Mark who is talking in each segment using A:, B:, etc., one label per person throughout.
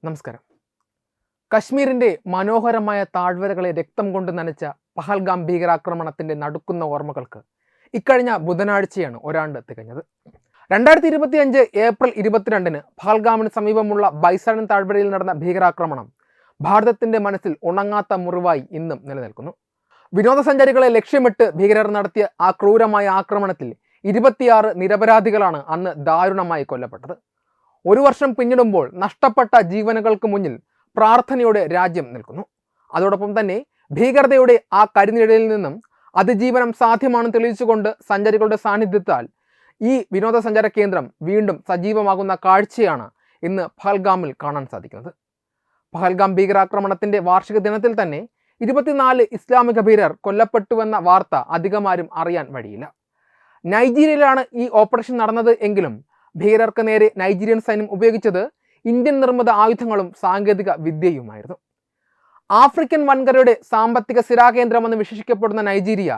A: നമസ്കാരം. കശ്മീരിന്റെ മനോഹരമായ താഴ്വരകളെ രക്തം കൊണ്ട് നനച്ച പഹൽഗാം ഭീകരാക്രമണത്തിന്റെ നടുക്കുന്ന ഓർമ്മകൾക്ക് ഇക്കഴിഞ്ഞ ബുധനാഴ്ചയാണ് ഒരാണ്ട് തികഞ്ഞത്. 2025 ഏപ്രിൽ 22 പഹൽഗാമിന് സമീപമുള്ള ബൈസാൻ താഴ്വരയിൽ നടന്ന ഭീകരാക്രമണം ഭാരതത്തിന്റെ മനസ്സിൽ ഉണങ്ങാത്ത മുറിവായി ഇന്നും നിലനിൽക്കുന്നു. വിനോദസഞ്ചാരികളെ ലക്ഷ്യമിട്ട് ഭീകരർ നടത്തിയ ആ ക്രൂരമായ ആക്രമണത്തിൽ 26 നിരപരാധികളാണ് അന്ന് ദാരുണമായി കൊല്ലപ്പെട്ടത്. ഒരു വർഷം പിന്നിടുമ്പോൾ നഷ്ടപ്പെട്ട ജീവനുകൾക്ക് മുന്നിൽ പ്രാർത്ഥനയോടെ രാജ്യം നിൽക്കുന്നു. അതോടൊപ്പം തന്നെ ഭീകരതയുടെ ആ കരിനിഴലിൽ നിന്നും അതിജീവനം സാധ്യമാണെന്ന് തെളിയിച്ചുകൊണ്ട് സഞ്ചാരികളുടെ സാന്നിധ്യത്താൽ ഈ വിനോദസഞ്ചാര കേന്ദ്രം വീണ്ടും സജീവമാകുന്ന കാഴ്ചയാണ് ഇന്ന് പഹൽഗാമിൽ കാണാൻ സാധിക്കുന്നത്. പഹൽഗാം ഭീകരാക്രമണത്തിന്റെ വാർഷിക ദിനത്തിൽ തന്നെ 24 ഇസ്ലാമിക ഭീകരർ കൊല്ലപ്പെട്ടുവെന്ന വാർത്ത അധികമാരും അറിയാൻ വഴിയില്ല. നൈജീരിയയിലാണ് ഈ ഓപ്പറേഷൻ നടന്നത് എങ്കിലും ഭീകരർക്ക് നേരെ നൈജീരിയൻ സൈന്യം ഉപയോഗിച്ചത് ഇന്ത്യൻ നിർമ്മിത ആയുധങ്ങളും സാങ്കേതിക വിദ്യയുമായിരുന്നു. ആഫ്രിക്കൻ വൻകരയുടെ സാമ്പത്തിക സ്ഥിരാകേന്ദ്രമെന്ന് വിശേഷിക്കപ്പെടുന്ന നൈജീരിയ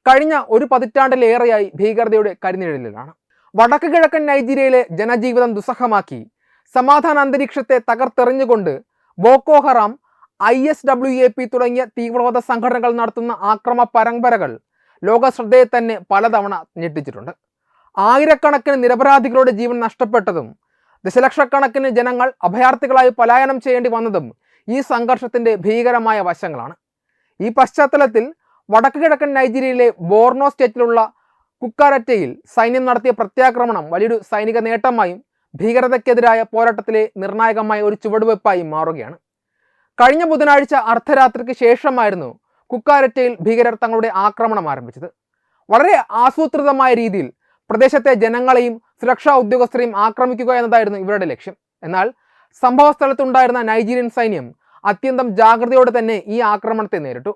A: കഴിഞ്ഞ ഒരു പതിറ്റാണ്ടിലേറെയായി ഭീകരതയുടെ കരിനിഴലിലാണ്. വടക്ക് കിഴക്കൻ നൈജീരിയയിലെ ജനജീവിതം ദുസ്സഹമാക്കി സമാധാന അന്തരീക്ഷത്തെ തകർത്തെറിഞ്ഞുകൊണ്ട് ബോക്കോ ഹറാം, ISWAP തുടങ്ങിയ തീവ്രവാദ സംഘടനകൾ നടത്തുന്ന ആക്രമണ പരമ്പരകൾ ലോക ശ്രദ്ധയെ തന്നെ പലതവണ ഞെട്ടിച്ചിട്ടുണ്ട്. ആയിരക്കണക്കിന് നിരപരാധികളുടെ ജീവൻ നഷ്ടപ്പെട്ടതും ദശലക്ഷക്കണക്കിന് ജനങ്ങൾ അഭയാർത്ഥികളായി പലായനം ചെയ്യേണ്ടി വന്നതും ഈ സംഘർഷത്തിന്റെ ഭീകരമായ വശങ്ങളാണ്. ഈ പശ്ചാത്തലത്തിൽ വടക്ക് കിഴക്കൻ നൈജീരിയയിലെ ബോർണോ സ്റ്റേറ്റിലുള്ള കുക്കാരറ്റയിൽ സൈന്യം നടത്തിയ പ്രത്യാക്രമണം വലിയൊരു സൈനിക നേട്ടമായും ഭീകരതയ്ക്കെതിരായ പോരാട്ടത്തിലെ നിർണായകമായ ഒരു ചുവടുവെപ്പായും മാറുകയാണ്. കഴിഞ്ഞ ബുധനാഴ്ച അർദ്ധരാത്രിക്ക് ശേഷമായിരുന്നു കുക്കാരറ്റയിൽ ഭീകരർ തങ്ങളുടെ ആക്രമണം ആരംഭിച്ചത്. വളരെ ആസൂത്രിതമായ രീതിയിൽ പ്രദേശത്തെ ജനങ്ങളെയും സുരക്ഷാ ഉദ്യോഗസ്ഥരെയും ആക്രമിക്കുക എന്നതായിരുന്നു ഇവരുടെ ലക്ഷ്യം. എന്നാൽ സംഭവ സ്ഥലത്തുണ്ടായിരുന്ന നൈജീരിയൻ സൈന്യം അത്യന്തം ജാഗ്രതയോടെ തന്നെ ഈ ആക്രമണത്തെ നേരിട്ടു.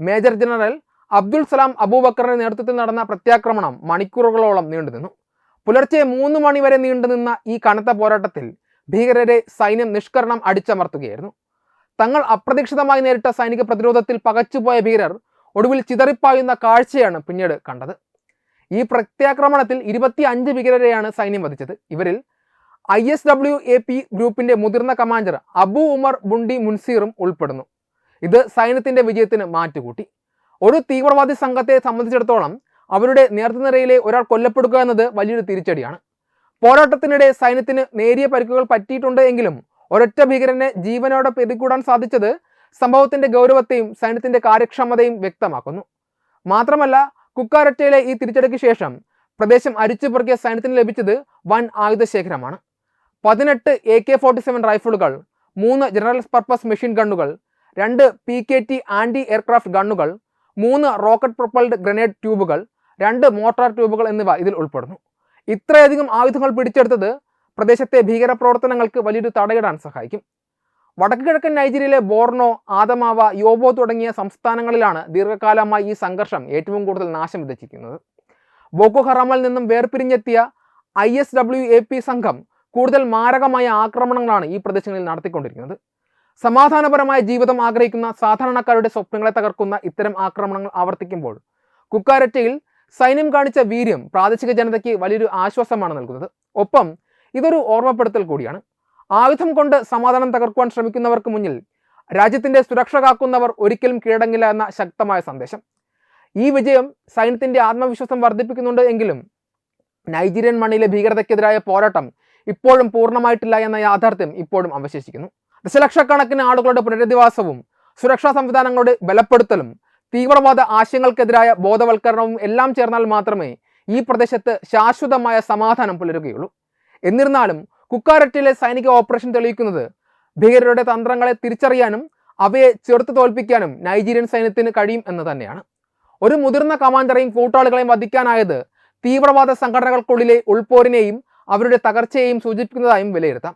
A: മേജർ ജനറൽ അബ്ദുൾ സലാം അബൂബക്കറിന്റെ നേതൃത്വത്തിൽ നടന്ന പ്രത്യാക്രമണം മണിക്കൂറുകളോളം നീണ്ടുനിന്നു. പുലർച്ചെ 3 മണി വരെ നീണ്ടുനിന്ന ഈ കനത്ത പോരാട്ടത്തിൽ ഭീകരരെ സൈന്യം നിഷ്കരണം അടിച്ചമർത്തുകയായിരുന്നു. തങ്ങൾ അപ്രതീക്ഷിതമായി നേരിട്ട സൈനിക പ്രതിരോധത്തിൽ പകച്ചുപോയ ഭീകരർ ഒടുവിൽ ചിതറിപ്പായുന്ന കാഴ്ചയാണ് പിന്നീട് കണ്ടത്. ഈ പ്രത്യാക്രമണത്തിൽ 25 ഭീകരരെയാണ് സൈന്യം വധിച്ചത്. ഇവരിൽ ISWAP ഗ്രൂപ്പിന്റെ മുതിർന്ന കമാൻഡർ അബു ഉമർ ബുണ്ടി മുൻസീറും ഉൾപ്പെടുന്നു. ഇത് സൈന്യത്തിന്റെ വിജയത്തിന് മാറ്റുകൂട്ടി. ഒരു തീവ്രവാദി സംഘത്തെ സംബന്ധിച്ചിടത്തോളം അവരുടെ നേതൃനിരയിലെ ഒരാൾ കൊല്ലപ്പെടുക എന്നത് വലിയൊരു തിരിച്ചടിയാണ്. പോരാട്ടത്തിനിടെ സൈന്യത്തിന് നേരിയ പരിക്കുകൾ പറ്റിയിട്ടുണ്ട് എങ്കിലും ഒരൊറ്റ ഭീകരനെ ജീവനോടെ പിടികൂടാൻ സാധിച്ചത് സംഭവത്തിന്റെ ഗൗരവത്തെയും സൈന്യത്തിന്റെ കാര്യക്ഷമതയും വ്യക്തമാക്കുന്നു. മാത്രമല്ല, കുക്കാരറ്റയിലെ ഈ തിരിച്ചടിക്ക് ശേഷം പ്രദേശം അരിച്ചുപെറുക്കിയ സൈന്യത്തിന് ലഭിച്ചത് വൻ ആയുധശേഖരമാണ്. 18 AK-47 റൈഫിളുകൾ, 3 ജനറൽ പർപ്പസ് മെഷീൻ ഗണ്ണുകൾ, 2 PKT ആന്റി എയർക്രാഫ്റ്റ് ഗണ്ണുകൾ, 3 റോക്കറ്റ് പ്രൊപ്പൽഡ് ഗ്രനേഡ് ട്യൂബുകൾ, 2 മോട്ടാർ ട്യൂബുകൾ എന്നിവ ഇതിൽ ഉൾപ്പെടുന്നു. ഇത്രയധികം ആയുധങ്ങൾ പിടിച്ചെടുത്തത് പ്രദേശത്തെ ഭീകരപ്രവർത്തനങ്ങൾക്ക് വലിയൊരു തടയിടാൻ സഹായിക്കും. വടക്ക് കിഴക്കൻ നൈജീരിയയിലെ ബോർണോ, ആദമാവ, യോബോ തുടങ്ങിയ സംസ്ഥാനങ്ങളിലാണ് ദീർഘകാലമായി ഈ സംഘർഷം ഏറ്റവും കൂടുതൽ നാശം വിതച്ചിരിക്കുന്നത്. ബോക്കോ ഹറാമിൽ നിന്നും വേർപിരിഞ്ഞെത്തിയ ISWAP സംഘം കൂടുതൽ മാരകമായ ആക്രമണങ്ങളാണ് ഈ പ്രദേശങ്ങളിൽ നടത്തിക്കൊണ്ടിരിക്കുന്നത്. സമാധാനപരമായ ജീവിതം ആഗ്രഹിക്കുന്ന സാധാരണക്കാരുടെ സ്വപ്നങ്ങളെ തകർക്കുന്ന ഇത്തരം ആക്രമണങ്ങൾ ആവർത്തിക്കുമ്പോൾ കുക്കാരറ്റയിൽ സൈന്യം കാണിച്ച വീര്യം പ്രാദേശിക ജനതയ്ക്ക് വലിയൊരു ആശ്വാസമാണ് നൽകുന്നത്. ഒപ്പം ഇതൊരു ഓർമ്മപ്പെടുത്തൽ കൂടിയാണ്. ആയുധം കൊണ്ട് സമാധാനം തകർക്കുവാൻ ശ്രമിക്കുന്നവർക്ക് മുന്നിൽ രാജ്യത്തിന്റെ സുരക്ഷ കാക്കുന്നവർ ഒരിക്കലും കീഴടങ്ങില്ല എന്ന ശക്തമായ സന്ദേശം. ഈ വിജയം സൈന്യത്തിന്റെ ആത്മവിശ്വാസം വർദ്ധിപ്പിക്കുന്നുണ്ട് എങ്കിലും നൈജീരിയൻ മണ്ണിലെ ഭീകരതയ്ക്കെതിരായ പോരാട്ടം ഇപ്പോഴും പൂർണ്ണമായിട്ടില്ല എന്ന യാഥാർത്ഥ്യം ഇപ്പോഴും അവശേഷിക്കുന്നു. ദശലക്ഷക്കണക്കിന് ആളുകളുടെ പുനരധിവാസവും സുരക്ഷാ സംവിധാനങ്ങളുടെ ബലപ്പെടുത്തലും തീവ്രവാദ ആശയങ്ങൾക്കെതിരായ ബോധവൽക്കരണവും എല്ലാം ചേർന്നാൽ മാത്രമേ ഈ പ്രദേശത്ത് ശാശ്വതമായ സമാധാനം പുലരുകയുള്ളൂ. എന്നിരുന്നാലും കുക്കാരറ്റയിലെ സൈനിക ഓപ്പറേഷൻ തെളിയിക്കുന്നത് ഭീകരരുടെ തന്ത്രങ്ങളെ തിരിച്ചറിയാനും അവയെ ചെറുത്തു തോൽപ്പിക്കാനും നൈജീരിയൻ സൈന്യത്തിന് കഴിയും എന്ന് തന്നെയാണ്. ഒരു മുതിർന്ന കമാൻഡറെയും കൂട്ടാളികളെയും വധിക്കാനായത് തീവ്രവാദ സംഘടനകൾക്കുള്ളിലെ ഉൾപോരിനെയും അവരുടെ തകർച്ചയെയും സൂചിപ്പിക്കുന്നതായും വിലയിരുത്താം.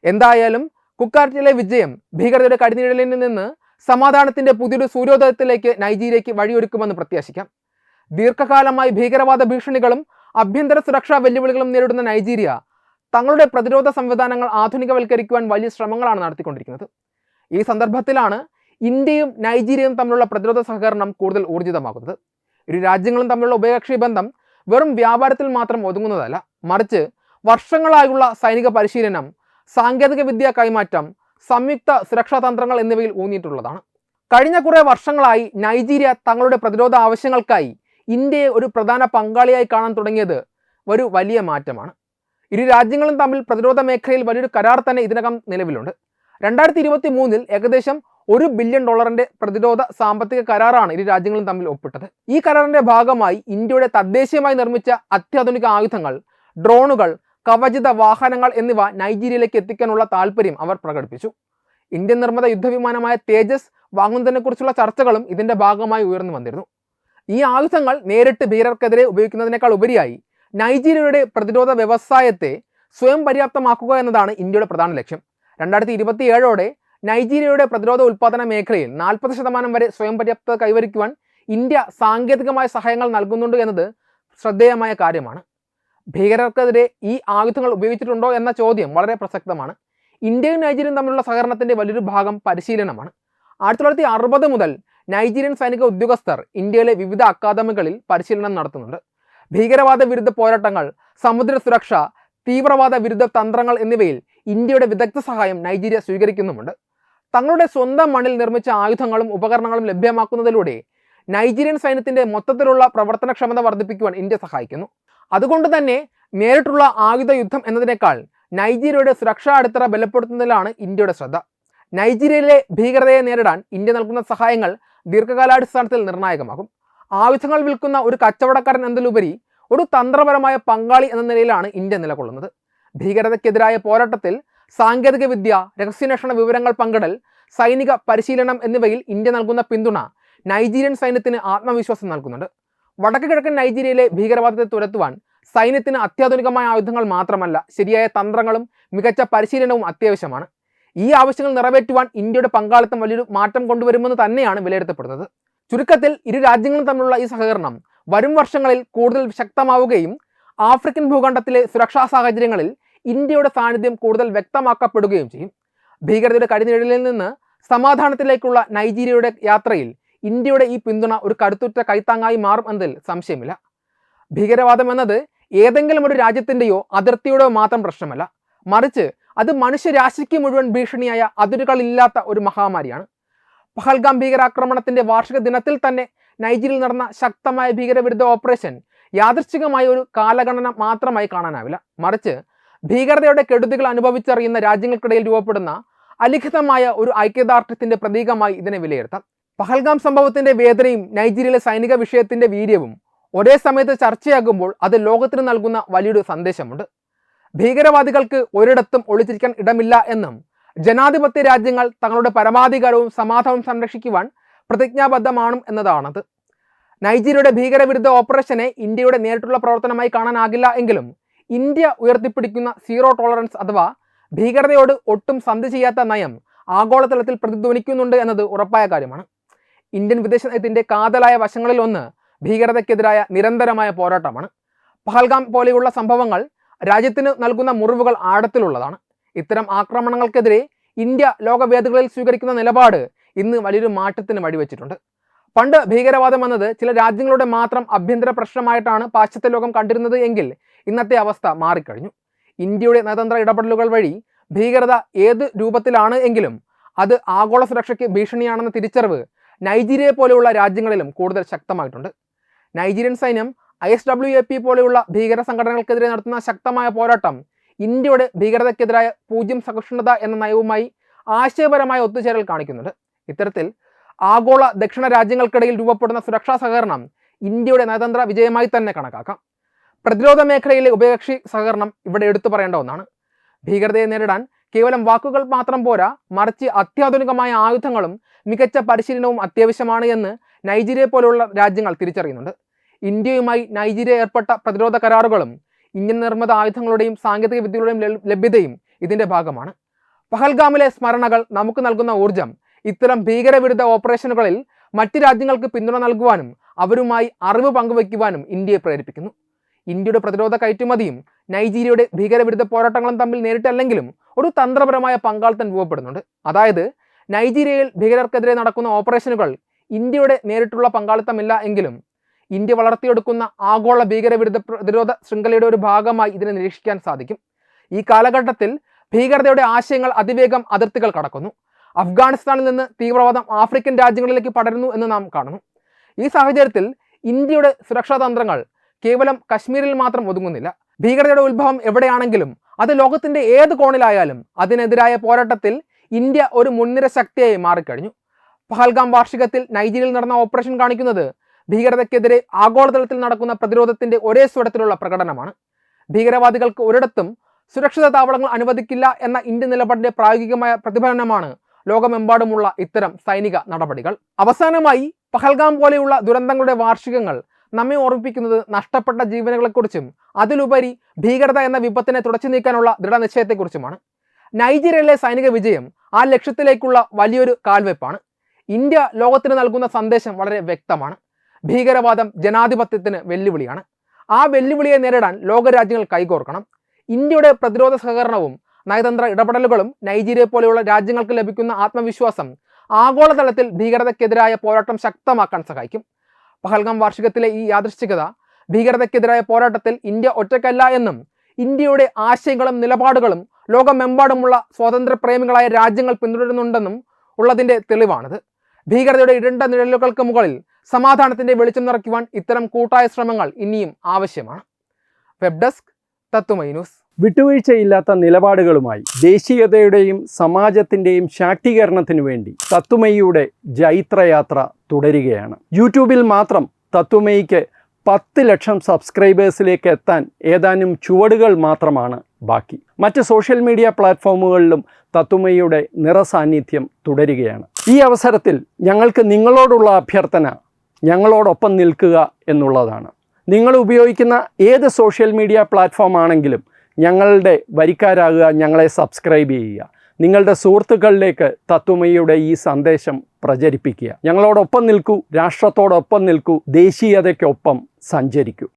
A: എന്തായാലും കുക്കാരറ്റയിലെ വിജയം ഭീകരതയുടെ കരിനിഴലിൽ നിന്ന് സമാധാനത്തിന്റെ പുതിയൊരു സൂര്യോദയത്തിലേക്ക് നൈജീരിയയ്ക്ക് വഴിയൊരുക്കുമെന്ന് പ്രത്യാശിക്കാം. ദീർഘകാലമായി ഭീകരവാദ ഭീഷണികളും ആഭ്യന്തര സുരക്ഷാ വെല്ലുവിളികളും നേരിടുന്ന നൈജീരിയ തങ്ങളുടെ പ്രതിരോധ സംവിധാനങ്ങൾ ആധുനികവൽക്കരിക്കുവാൻ വലിയ ശ്രമങ്ങളാണ് നടത്തിക്കൊണ്ടിരിക്കുന്നത്. ഈ സന്ദർഭത്തിലാണ് ഇന്ത്യയും നൈജീരിയയും തമ്മിലുള്ള പ്രതിരോധ സഹകരണം കൂടുതൽ ഊർജിതമാകുന്നത്. ഇരു രാജ്യങ്ങളും തമ്മിലുള്ള ഉഭയകക്ഷി ബന്ധം വെറും വ്യാപാരത്തിൽ മാത്രം ഒതുങ്ങുന്നതല്ല, മറിച്ച് വർഷങ്ങളായുള്ള സൈനിക പരിശീലനം, സാങ്കേതിക വിദ്യ കൈമാറ്റം, സംയുക്ത സുരക്ഷാ തന്ത്രങ്ങൾ എന്നിവയിൽ ഊന്നിയിട്ടുള്ളതാണ്. കഴിഞ്ഞ കുറേ വർഷങ്ങളായി നൈജീരിയ തങ്ങളുടെ പ്രതിരോധ ആവശ്യങ്ങൾക്കായി ഇന്ത്യയെ ഒരു പ്രധാന പങ്കാളിയായി കാണാൻ തുടങ്ങിയത് ഒരു വലിയ മാറ്റമാണ്. ഇരു രാജ്യങ്ങളും തമ്മിൽ പ്രതിരോധ മേഖലയിൽ വലിയൊരു കരാർ തന്നെ ഇതിനകം നിലവിലുണ്ട്. 2023 ഏകദേശം $1 ബില്യൺ പ്രതിരോധ സാമ്പത്തിക കരാറാണ് ഇരു രാജ്യങ്ങളും തമ്മിൽ ഒപ്പിട്ടത്. ഈ കരാറിന്റെ ഭാഗമായി ഇന്ത്യയുടെ തദ്ദേശീയമായി നിർമ്മിച്ച അത്യാധുനിക ആയുധങ്ങൾ, ഡ്രോണുകൾ, കവചിത വാഹനങ്ങൾ എന്നിവ നൈജീരിയയിലേക്ക് എത്തിക്കാനുള്ള താല്പര്യം അവർ പ്രകടിപ്പിച്ചു. ഇന്ത്യൻ നിർമ്മിത യുദ്ധവിമാനമായ തേജസ് വാങ്ങുന്നതിനെക്കുറിച്ചുള്ള ചർച്ചകളും ഇതിന്റെ ഭാഗമായി ഉയർന്നു വന്നിരുന്നു. ഈ ആയുധങ്ങൾ നേരിട്ട് ഭീകരർക്കെതിരെ ഉപയോഗിക്കുന്നതിനേക്കാൾ ഉപരിയായി നൈജീരിയയുടെ പ്രതിരോധ വ്യവസായത്തെ സ്വയം പര്യാപ്തമാക്കുക എന്നതാണ് ഇന്ത്യയുടെ പ്രധാന ലക്ഷ്യം. 2027 നൈജീരിയയുടെ പ്രതിരോധ ഉൽപ്പാദന മേഖലയിൽ 40% വരെ സ്വയം പര്യാപ്തത കൈവരിക്കുവാൻ ഇന്ത്യ സാങ്കേതികമായ സഹായങ്ങൾ നൽകുന്നുണ്ട് എന്നത് ശ്രദ്ധേയമായ കാര്യമാണ്. ഭീകരർക്കെതിരെ ഈ ആയുധങ്ങൾ ഉപയോഗിച്ചിട്ടുണ്ടോ എന്ന ചോദ്യം വളരെ പ്രസക്തമാണ്. ഇന്ത്യയും നൈജീരിയയും തമ്മിലുള്ള സഹകരണത്തിന്റെ വലിയൊരു ഭാഗം പരിശീലനമാണ്. 1960 മുതൽ നൈജീരിയൻ സൈനിക ഉദ്യോഗസ്ഥർ ഇന്ത്യയിലെ വിവിധ അക്കാദമികളിൽ പരിശീലനം നടത്തുന്നുണ്ട്. ഭീകരവാദ വിരുദ്ധ പോരാട്ടങ്ങൾ, സമുദ്ര സുരക്ഷ, തീവ്രവാദ വിരുദ്ധ തന്ത്രങ്ങൾ എന്നിവയിൽ ഇന്ത്യയുടെ വിദഗ്ധ സഹായം നൈജീരിയ സ്വീകരിക്കുന്നുമുണ്ട്. തങ്ങളുടെ സ്വന്തം മണ്ണിൽ നിർമ്മിച്ച ആയുധങ്ങളും ഉപകരണങ്ങളും ലഭ്യമാക്കുന്നതിലൂടെ നൈജീരിയൻ സൈന്യത്തിന്റെ മൊത്തത്തിലുള്ള പ്രവർത്തനക്ഷമത വർദ്ധിപ്പിക്കുവാൻ ഇന്ത്യ സഹായിക്കുന്നു. അതുകൊണ്ട് തന്നെ നേരിട്ടുള്ള ആയുധ യുദ്ധം എന്നതിനേക്കാൾ നൈജീരിയയുടെ സുരക്ഷാ അടിത്തറ ബലപ്പെടുത്തുന്നതിലാണ് ഇന്ത്യയുടെ ശ്രദ്ധ. നൈജീരിയയിലെ ഭീകരതയെ നേരിടാൻ ഇന്ത്യ നൽകുന്ന സഹായങ്ങൾ ദീർഘകാലാടിസ്ഥാനത്തിൽ നിർണായകമാകും. ആയുധങ്ങൾ വിൽക്കുന്ന ഒരു കച്ചവടക്കാരൻ എന്നതിലുപരി ഒരു തന്ത്രപരമായ പങ്കാളി എന്ന നിലയിലാണ് ഇന്ത്യ നിലകൊള്ളുന്നത്. ഭീകരതയ്ക്കെതിരായ പോരാട്ടത്തിൽ സാങ്കേതിക വിദ്യ, രഹസ്യാന്വേഷണ വിവരങ്ങൾ പങ്കിടൽ, സൈനിക പരിശീലനം എന്നിവയിൽ ഇന്ത്യ നൽകുന്ന പിന്തുണ നൈജീരിയൻ സൈന്യത്തിന് ആത്മവിശ്വാസം നൽകുന്നുണ്ട്. വടക്ക് കിഴക്കൻ നൈജീരിയയിലെ ഭീകരവാദത്തെ തുരത്തുവാൻ സൈന്യത്തിന് അത്യാധുനികമായ ആയുധങ്ങൾ മാത്രമല്ല, ശരിയായ തന്ത്രങ്ങളും മികച്ച പരിശീലനവും അത്യാവശ്യമാണ്. ഈ ആവശ്യങ്ങൾ നിറവേറ്റുവാൻ ഇന്ത്യയുടെ പങ്കാളിത്തം വലിയൊരു മാറ്റം കൊണ്ടുവരുമെന്ന് തന്നെയാണ് വിലയിരുത്തപ്പെടുന്നത്. ചുരുക്കത്തിൽ ഇരു രാജ്യങ്ങളും തമ്മിലുള്ള ഈ സഹകരണം വരും വർഷങ്ങളിൽ കൂടുതൽ ശക്തമാവുകയും ആഫ്രിക്കൻ ഭൂഖണ്ഡത്തിലെ സുരക്ഷാ സാഹചര്യങ്ങളിൽ ഇന്ത്യയുടെ സാന്നിധ്യം കൂടുതൽ വ്യക്തമാക്കപ്പെടുകയും ചെയ്യും. ഭീകരതയുടെ കടിനിഴലിൽ നിന്ന് സമാധാനത്തിലേക്കുള്ള നൈജീരിയയുടെ യാത്രയിൽ ഇന്ത്യയുടെ ഈ പിന്തുണ ഒരു കരുത്തുറ്റ കൈത്താങ്ങായി മാറും എന്നതിൽ സംശയമില്ല. ഭീകരവാദം എന്നത് ഏതെങ്കിലും ഒരു രാജ്യത്തിൻ്റെയോ അതിർത്തിയുടെയോ മാത്രം പ്രശ്നമല്ല, മറിച്ച് അത് മനുഷ്യരാശിക്ക് മുഴുവൻ ഭീഷണിയായ അതിരുകളില്ലാത്ത ഒരു മഹാമാരിയാണ്. പഹൽഗാം ഭീകരാക്രമണത്തിന്റെ വാർഷിക ദിനത്തിൽ തന്നെ നൈജീരിയയിൽ നടന്ന ശക്തമായ ഭീകരവിരുദ്ധ ഓപ്പറേഷൻ യാദൃച്ഛികമായ ഒരു കാലഗണന മാത്രമായി കാണാനാവില്ല, മറിച്ച് ഭീകരതയുടെ കെടുതികൾ അനുഭവിച്ചറിയുന്ന രാജ്യങ്ങൾക്കിടയിൽ രൂപപ്പെടുന്ന അലിഖിതമായ ഒരു ഐക്യദാർഢ്യത്തിന്റെ പ്രതീകമായി ഇതിനെ വിലയിരുത്താം. പഹൽഗാം സംഭവത്തിന്റെ വേദനയും നൈജീരിയയിലെ സൈനിക വിഷയത്തിന്റെ വീര്യവും ഒരേ സമയത്ത് ചർച്ചയാകുമ്പോൾ അത് ലോകത്തിന് നൽകുന്ന വലിയൊരു സന്ദേശമുണ്ട്. ഭീകരവാദികൾക്ക് ഒരിടത്തും ഒളിച്ചിരിക്കാൻ ഇടമില്ല എന്നും ജനാധിപത്യ രാജ്യങ്ങൾ തങ്ങളുടെ പരമാധികാരവും സമാധാനവും സംരക്ഷിക്കുവാൻ പ്രതിജ്ഞാബദ്ധമാണ് എന്നതാണത്. നൈജീരിയയുടെ ഭീകരവിരുദ്ധ ഓപ്പറേഷനെ ഇന്ത്യയുടെ നേരിട്ടുള്ള പ്രവർത്തനമായി കാണാനാകില്ല എങ്കിലും ഇന്ത്യ ഉയർത്തിപ്പിടിക്കുന്ന സീറോ ടോളറൻസ് അഥവാ ഭീകരതയോട് ഒട്ടും സന്ധി ചെയ്യാത്ത നയം ആഗോളതലത്തിൽ പ്രതിധ്വനിക്കുന്നുണ്ട് എന്നത് ഉറപ്പായ കാര്യമാണ്. ഇന്ത്യൻ വിദേശ നയത്തിന്റെ കാതലായ വശങ്ങളിൽ ഒന്ന് ഭീകരതയ്ക്കെതിരായ നിരന്തരമായ പോരാട്ടമാണ്. പഹൽഗാം പോലെയുള്ള സംഭവങ്ങൾ രാജ്യത്തിന് നൽകുന്ന മുറിവുകൾ ആഴത്തിലുള്ളതാണ്. ഇത്തരം ആക്രമണങ്ങൾക്കെതിരെ ഇന്ത്യ ലോകവേദികളിൽ സ്വീകരിക്കുന്ന നിലപാട് ഇന്ന് വലിയൊരു മാറ്റത്തിന് വഴിവെച്ചിട്ടുണ്ട്. പണ്ട് ഭീകരവാദം എന്നത് ചില രാജ്യങ്ങളുടെ മാത്രം ആഭ്യന്തര പ്രശ്നമായിട്ടാണ് പാശ്ചാത്യ ലോകം കണ്ടിരുന്നത് എങ്കിൽ ഇന്നത്തെ അവസ്ഥ മാറിക്കഴിഞ്ഞു. ഇന്ത്യയുടെ നയതന്ത്ര ഇടപെടലുകൾ വഴി ഭീകരത ഏത് രൂപത്തിലാണ് എങ്കിലും അത് ആഗോള സുരക്ഷയ്ക്ക് ഭീഷണിയാണെന്ന തിരിച്ചറിവ് നൈജീരിയയെ പോലെയുള്ള രാജ്യങ്ങളിലും കൂടുതൽ ശക്തമായിട്ടുണ്ട്. നൈജീരിയൻ സൈന്യം ISWAP പോലെയുള്ള ഭീകര സംഘടനകൾക്കെതിരെ നടത്തുന്ന ശക്തമായ പോരാട്ടം ഇന്ത്യയുടെ ഭീകരതയ്ക്കെതിരായ പൂജ്യം സഹിഷ്ണുത എന്ന നയവുമായി ആശയപരമായ ഒത്തുചേരൽ കാണിക്കുന്നുണ്ട്. ഇത്തരത്തിൽ ആഗോള ദക്ഷിണ രാജ്യങ്ങൾക്കിടയിൽ രൂപപ്പെടുന്ന സുരക്ഷാ സഹകരണം ഇന്ത്യയുടെ നയതന്ത്ര വിജയമായി തന്നെ കണക്കാക്കാം. പ്രതിരോധ മേഖലയിലെ ഉഭയകക്ഷി സഹകരണം ഇവിടെ എടുത്തു പറയേണ്ട ഒന്നാണ്. ഭീകരതയെ നേരിടാൻ കേവലം വാക്കുകൾ മാത്രം പോരാ, മറിച്ച് അത്യാധുനികമായ ആയുധങ്ങളും മികച്ച പരിശീലനവും അത്യാവശ്യമാണ് എന്ന് നൈജീരിയ പോലുള്ള രാജ്യങ്ങൾ തിരിച്ചറിയുന്നുണ്ട്. ഇന്ത്യയുമായി നൈജീരിയ ഏർപ്പെട്ട പ്രതിരോധ കരാറുകളും ഇന്ത്യൻ നിർമ്മിത ആയുധങ്ങളുടെയും സാങ്കേതിക വിദ്യകളുടെയും ലഭ്യതയും ഇതിന്റെ ഭാഗമാണ്. പഹൽഗാമിലെ സ്മരണകൾ നമുക്ക് നൽകുന്ന ഊർജം ഇത്തരം ഭീകരവിരുദ്ധ ഓപ്പറേഷനുകളിൽ മറ്റ് രാജ്യങ്ങൾക്ക് പിന്തുണ നൽകുവാനും അവരുമായി അറിവ് പങ്കുവയ്ക്കുവാനും ഇന്ത്യയെ പ്രേരിപ്പിക്കുന്നു. ഇന്ത്യയുടെ പ്രതിരോധ കയറ്റുമതിയും നൈജീരിയയുടെ ഭീകരവിരുദ്ധ പോരാട്ടങ്ങളും തമ്മിൽ നേരിട്ടല്ലെങ്കിലും ഒരു തന്ത്രപരമായ പങ്കാളിത്തം രൂപപ്പെടുന്നുണ്ട്. അതായത് നൈജീരിയയിൽ ഭീകരർക്കെതിരെ നടക്കുന്ന ഓപ്പറേഷനുകൾ ഇന്ത്യയുടെ നേരിട്ടുള്ള പങ്കാളിത്തമില്ല എങ്കിലും ഇന്ത്യ വളർത്തിയെടുക്കുന്ന ആഗോള ഭീകരവിരുദ്ധ പ്രതിരോധ ശൃംഖലയുടെ ഒരു ഭാഗമായി ഇതിനെ നിരീക്ഷിക്കാൻ സാധിക്കും. ഈ കാലഘട്ടത്തിൽ ഭീകരതയുടെ ആശയങ്ങൾ അതിവേഗം അതിർത്തികൾ കടക്കുന്നു. അഫ്ഗാനിസ്ഥാനിൽ നിന്ന് തീവ്രവാദം ആഫ്രിക്കൻ രാജ്യങ്ങളിലേക്ക് പടരുന്നു എന്ന് നാം കാണുന്നു. ഈ സാഹചര്യത്തിൽ ഇന്ത്യയുടെ സുരക്ഷാ തന്ത്രങ്ങൾ കേവലം കശ്മീരിൽ മാത്രം ഒതുങ്ങുന്നില്ല. ഭീകരതയുടെ ഉത്ഭവം എവിടെയാണെങ്കിലും അത് ലോകത്തിന്റെ ഏത് കോണിലായാലും അതിനെതിരായ പോരാട്ടത്തിൽ ഇന്ത്യ ഒരു മുൻനിര ശക്തിയായി മാറിക്കഴിഞ്ഞു. പഹൽഗാം വാർഷികത്തിൽ നൈജീരിയയിൽ നടന്ന ഓപ്പറേഷൻ കാണിക്കുന്നത് ഭീകരതയ്ക്കെതിരെ ആഗോളതലത്തിൽ നടക്കുന്ന പ്രതിരോധത്തിന്റെ ഒരേ സ്വരത്തിലുള്ള പ്രകടനമാണ്. ഭീകരവാദികൾക്ക് ഒരിടത്തും സുരക്ഷിത താവളങ്ങൾ അനുവദിക്കില്ല എന്ന ഇന്ത്യൻ നിലപാടിന്റെ പ്രായോഗികമായ പ്രതിഫലനമാണ് ലോകമെമ്പാടുമുള്ള ഇത്തരം സൈനിക നടപടികൾ. അവസാനമായി പഹൽഗാം പോലെയുള്ള ദുരന്തങ്ങളുടെ വാർഷികങ്ങൾ നമ്മെ ഓർമ്മിപ്പിക്കുന്നത് നഷ്ടപ്പെട്ട ജീവനുകളെക്കുറിച്ചും അതിലുപരി ഭീകരത എന്ന വിപത്തിനെ തുടച്ചു നീക്കാനുള്ള ദൃഢനിശ്ചയത്തെക്കുറിച്ചുമാണ്. നൈജീരിയയിലെ സൈനിക വിജയം ആ ലക്ഷ്യത്തിലേക്കുള്ള വലിയൊരു കാൽവെപ്പാണ്. ഇന്ത്യ ലോകത്തിന് നൽകുന്ന സന്ദേശം വളരെ വ്യക്തമാണ്. ഭീകരവാദം ജനാധിപത്യത്തിന് വെല്ലുവിളിയാണ്. ആ വെല്ലുവിളിയെ നേരിടാൻ ലോകരാജ്യങ്ങൾ കൈകോർക്കണം. ഇന്ത്യയുടെ പ്രതിരോധ സഹകരണവും നയതന്ത്ര ഇടപെടലുകളും നൈജീരിയ പോലെയുള്ള രാജ്യങ്ങൾക്ക് ലഭിക്കുന്ന ആത്മവിശ്വാസം ആഗോളതലത്തിൽ ഭീകരതയ്ക്കെതിരായ പോരാട്ടം ശക്തമാക്കാൻ സഹായിക്കും. പഹൽഗാം വാർഷികത്തിലെ ഈ യാദൃശ്ചികത ഭീകരതയ്ക്കെതിരായ പോരാട്ടത്തിൽ ഇന്ത്യ ഒറ്റയ്ക്കല്ല എന്നും ഇന്ത്യയുടെ ആശയങ്ങളും നിലപാടുകളും ലോകമെമ്പാടുമുള്ള സ്വാതന്ത്ര്യപ്രേമികളായ രാജ്യങ്ങൾ പിന്തുടരുന്നുണ്ടെന്നും ഉള്ളതിൻ്റെ തെളിവാണിത്. ഭീകരതയുടെ ഇരുണ്ട നിഴലുകൾക്ക് മുകളിൽ സമാധാനത്തിന്റെ വെളിച്ചം നിറയ്ക്കുവാൻ ഇത്തരം കൂട്ടായ ശ്രമങ്ങൾ ഇനിയും ആവശ്യമാണ്. വെബ് ഡെസ്ക് തത്തുമൈ ന്യൂസ്.
B: വിട്ടുവീഴ്ചയില്ലാത്ത നിലപാടുകളുമായി ദേശീയതയുടെയും സമാജത്തിൻ്റെയും ശാക്തീകരണത്തിനു വേണ്ടി തത്തുമൈയുടെ ജൈത്രയാത്ര തുടരുകയാണ്. യൂട്യൂബിൽ മാത്രം തത്തുമൈക്ക് 10 ലക്ഷം സബ്സ്ക്രൈബേഴ്സിലേക്ക് എത്താൻ ഏതാനും ചുവടുകൾ മാത്രമാണ് ബാക്കി. മറ്റ് സോഷ്യൽ മീഡിയ പ്ലാറ്റ്ഫോമുകളിലും തത്തുമൈയുടെ നിറസാന്നിധ്യം തുടരുകയാണ്. ഈ അവസരത്തിൽ ഞങ്ങൾക്ക് നിങ്ങളോടുള്ള അഭ്യർത്ഥന ഞങ്ങളോടൊപ്പം നിൽക്കുക എന്നുള്ളതാണ്. നിങ്ങൾ ഉപയോഗിക്കുന്ന ഏത് സോഷ്യൽ മീഡിയ പ്ലാറ്റ്ഫോം ആണെങ്കിലും ഞങ്ങളുടെ വരിക്കാരാകുക, ഞങ്ങളെ സബ്സ്ക്രൈബ് ചെയ്യുക, നിങ്ങളുടെ സുഹൃത്തുക്കളിലേക്ക് തത്തുമൈയുടെ ഈ സന്ദേശം പ്രചരിപ്പിക്കുക. ഞങ്ങളോടൊപ്പം നിൽക്കൂ, രാഷ്ട്രത്തോടൊപ്പം നിൽക്കൂ, ദേശീയതയ്ക്കൊപ്പം സഞ്ചരിക്കൂ.